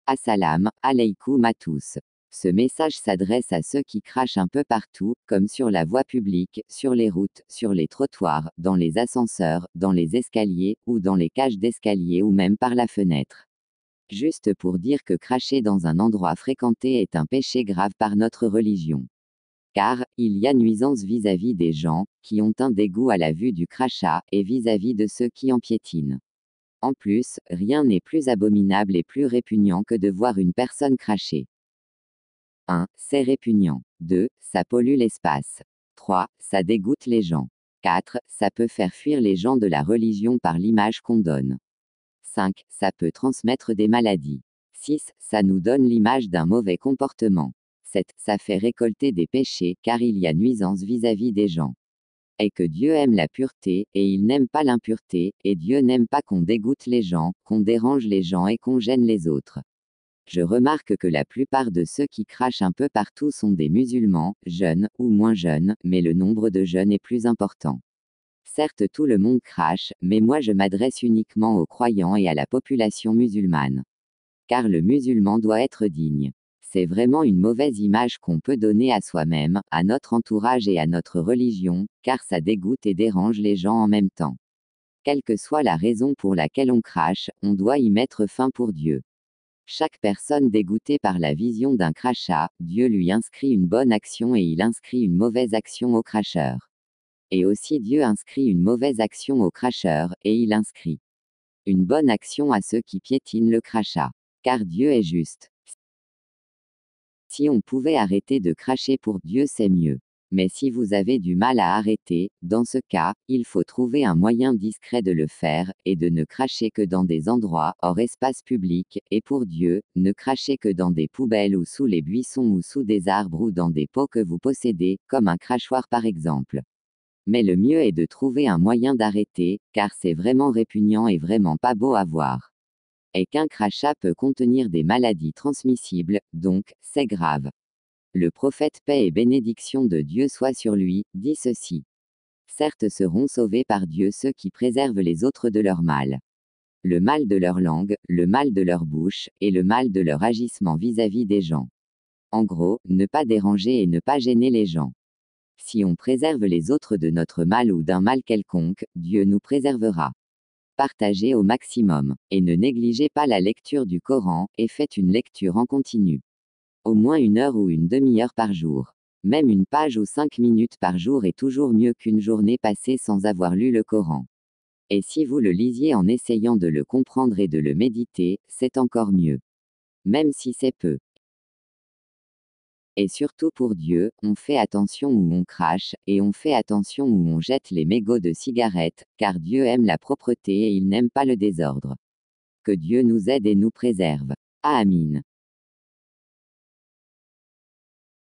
Assalam alaikum à tous. Ce message s'adresse à ceux qui crachent un peu partout, comme sur la voie publique, sur les routes, sur les trottoirs, dans les ascenseurs, dans les escaliers, ou dans les cages d'escalier ou même par la fenêtre. Juste pour dire que cracher dans un endroit fréquenté est un péché grave par notre religion. Car, il y a nuisance vis-à-vis des gens, qui ont un dégoût à la vue du crachat, et vis-à-vis de ceux qui en piétinent. En plus, rien n'est plus abominable et plus répugnant que de voir une personne cracher. 1. C'est répugnant. 2. Ça pollue l'espace. 3. Ça dégoûte les gens. 4. Ça peut faire fuir les gens de la religion par l'image qu'on donne. 5. Ça peut transmettre des maladies. 6. Ça nous donne l'image d'un mauvais comportement. 7. Ça fait récolter des péchés, car il y a nuisance vis-à-vis des gens. Et que Dieu aime la pureté, et il n'aime pas l'impureté, et Dieu n'aime pas qu'on dégoûte les gens, qu'on dérange les gens et qu'on gêne les autres. Je remarque que la plupart de ceux qui crachent un peu partout sont des musulmans, jeunes ou moins jeunes, mais le nombre de jeunes est plus important. Certes, tout le monde crache, mais moi je m'adresse uniquement aux croyants et à la population musulmane. Car le musulman doit être digne. C'est vraiment une mauvaise image qu'on peut donner à soi-même, à notre entourage et à notre religion, car ça dégoûte et dérange les gens en même temps. Quelle que soit la raison pour laquelle on crache, on doit y mettre fin pour Dieu. Chaque personne dégoûtée par la vision d'un crachat, Dieu lui inscrit une bonne action et il inscrit une mauvaise action au cracheur. Et aussi Dieu inscrit une mauvaise action au cracheur, et il inscrit une bonne action à ceux qui piétinent le crachat. Car Dieu est juste. Si on pouvait arrêter de cracher pour Dieu, c'est mieux. Mais si vous avez du mal à arrêter, dans ce cas, il faut trouver un moyen discret de le faire, et de ne cracher que dans des endroits hors espace public, et pour Dieu, ne crachez que dans des poubelles ou sous les buissons ou sous des arbres ou dans des pots que vous possédez, comme un crachoir par exemple. Mais le mieux est de trouver un moyen d'arrêter, car c'est vraiment répugnant et vraiment pas beau à voir. Et qu'un crachat peut contenir des maladies transmissibles, donc, c'est grave. Le prophète paix et bénédiction de Dieu soit sur lui, dit ceci. Certes seront sauvés par Dieu ceux qui préservent les autres de leur mal. Le mal de leur langue, le mal de leur bouche, et le mal de leur agissement vis-à-vis des gens. En gros, ne pas déranger et ne pas gêner les gens. Si on préserve les autres de notre mal ou d'un mal quelconque, Dieu nous préservera. Partagez au maximum, et ne négligez pas la lecture du Coran, et faites une lecture en continu. Au moins 1 heure ou une demi-heure par jour. Même une page ou 5 minutes par jour est toujours mieux qu'une journée passée sans avoir lu le Coran. Et si vous le lisiez en essayant de le comprendre et de le méditer, c'est encore mieux. Même si c'est peu. Et surtout pour Dieu, on fait attention où on crache, et on fait attention où on jette les mégots de cigarettes, car Dieu aime la propreté et il n'aime pas le désordre. Que Dieu nous aide et nous préserve. Amin.